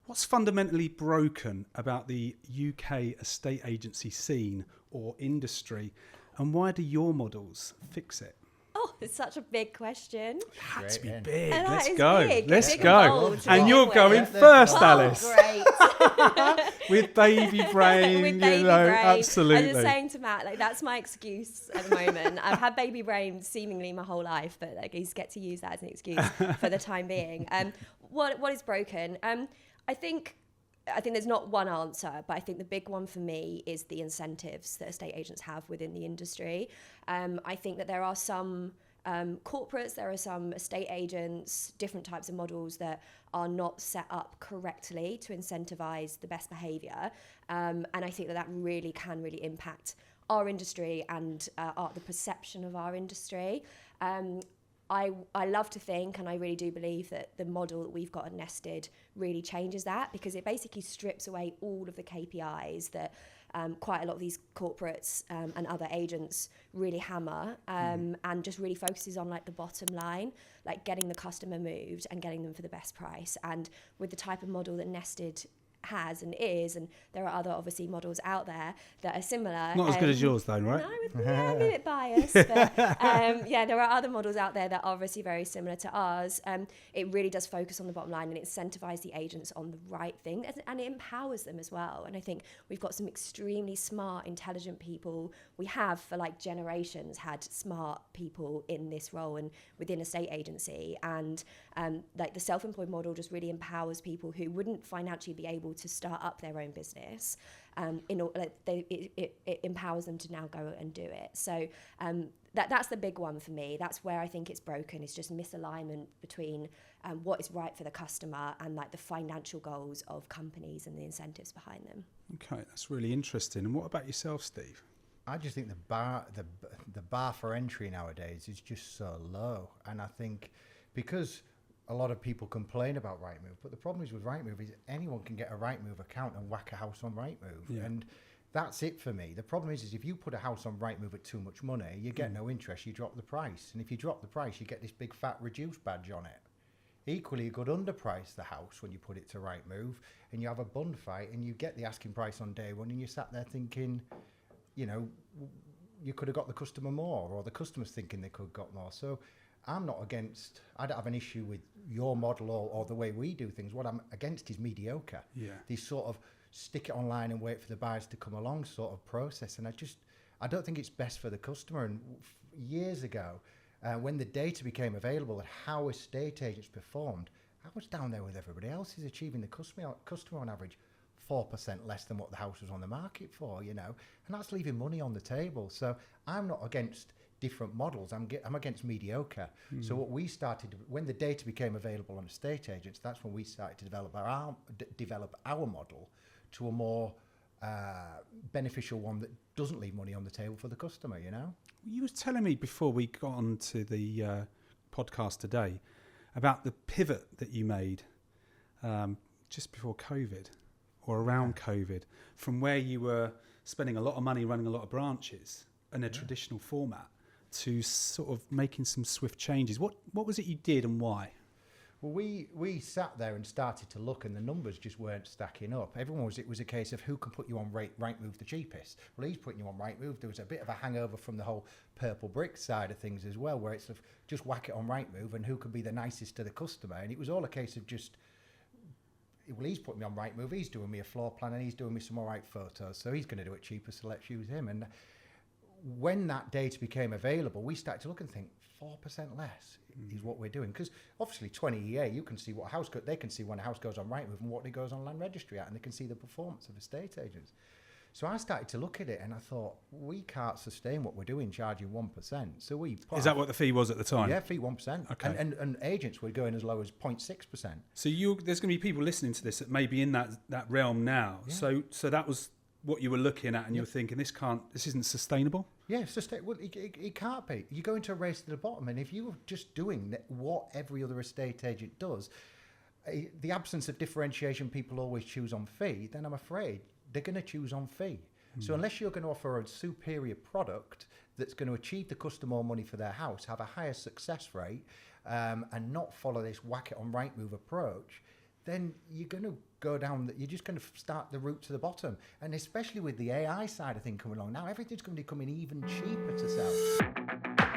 What's fundamentally broken about the UK estate agency scene or industry, and why do your models fix it? Oh, it's such a big question. It had to be Straight in. big. And Let's that is go. big. Let's Big go. and bold to And begin you're with. going Yeah, first, Oh, Alice. great. With baby brain, With baby brain. absolutely. I was saying to Matt, like, that's my excuse at the moment. I've had baby brain seemingly my whole life, but like, I just get to use that as an excuse for the time being. What is broken? I think there's not one answer, but I think the big one for me is the incentives that estate agents have within the industry. I think that there are some corporates, there are some estate agents, different types of models that are not set up correctly to incentivize the best behavior. And I think that really can really impact our industry and the perception of our industry. I love to think, and I really do believe, that the model that we've got at Nested really changes that, because it basically strips away all of the KPIs that quite a lot of these corporates and other agents really hammer, and just really focuses on like the bottom line, like getting the customer moved and getting them for the best price. And with the type of model that Nested has and is, and there are other obviously models out there that are similar. Not as good as yours though, right? No, I'm a bit biased, but there are other models out there that are obviously very similar to ours. It really does focus on the bottom line and incentivize the agents on the right thing, and it empowers them as well. And I think we've got some extremely smart, intelligent people. We have for like generations had smart people in this role and within a estate agency, and like the self-employed model just really empowers people who wouldn't financially be able to start up their own business. It empowers them to now go and do it. So that's the big one for me. That's where I think it's broken. It's just misalignment between what is right for the customer and like the financial goals of companies and the incentives behind them. Okay, that's really interesting. And what about yourself, Steve? I just think the bar for entry nowadays is just so low, and I think because a lot of people complain about Rightmove, but the problem is with Rightmove is anyone can get a Rightmove account and whack a house on Rightmove, and that's it for me. The problem is if you put a house on Rightmove at too much money, you get no interest, you drop the price, and if you drop the price, you get this big fat reduced badge on it. Equally, you could underprice the house when you put it to Rightmove, and you have a bun fight, and you get the asking price on day one, and you sat there thinking, you know, you could have got the customer more, or the customer's thinking they could have got more. So I'm not against, I don't have an issue with your model or the way we do things. What I'm against is mediocre. Yeah. These sort of stick it online and wait for the buyers to come along sort of process. And I don't think it's best for the customer. And years ago, when the data became available at how estate agents performed, I was down there with everybody else who's achieving the customer on average 4% less than what the house was on the market for, you know, and that's leaving money on the table. So I'm not against different models. I'm against mediocre. So what we started, when the data became available on estate agents, that's when we started to develop our model to a more beneficial one that doesn't leave money on the table for the customer, you know? You was telling me before we got on to the podcast today about the pivot that you made just before COVID or around COVID, from where you were spending a lot of money running a lot of branches in a traditional format to sort of making some swift changes. What was it you did and why? Well, we sat there and started to look, and the numbers just weren't stacking up. It was a case of who can put you on Rightmove the cheapest. Well, he's putting you on Rightmove. There was a bit of a hangover from the whole purple brick side of things as well, where it's just whack it on Rightmove and who can be the nicest to the customer. And it was all a case of just, well, he's putting me on Rightmove, he's doing me a floor plan and he's doing me some all right photos, so he's going to do it cheaper, so let's use him. And when that data became available, we started to look and think 4% less is what we're doing, because obviously 20EA, you can see what they can see when a house goes on Rightmove and what it goes on Land Registry at, and they can see the performance of estate agents. So I started to look at it and I thought, we can't sustain what we're doing charging 1%. So is that what the fee was at the time? Yeah, fee 1%. Okay. And agents were going as low as 0.6%. So there's going to be people listening to this that may be in that realm now. Yeah. So that was what you were looking at, and you were thinking, this isn't sustainable? Yeah, well, it can't be. You go into a race to the bottom, and if you were just doing what every other estate agent does, the absence of differentiation people always choose on fee, then I'm afraid they're going to choose on fee. So unless you're going to offer a superior product that's going to achieve the customer more money for their house, have a higher success rate, and not follow this whack it on Rightmove approach, then you're going to go down, you're just going to start the route to the bottom. And especially with the AI side of things coming along now, everything's going to be becoming even cheaper to sell.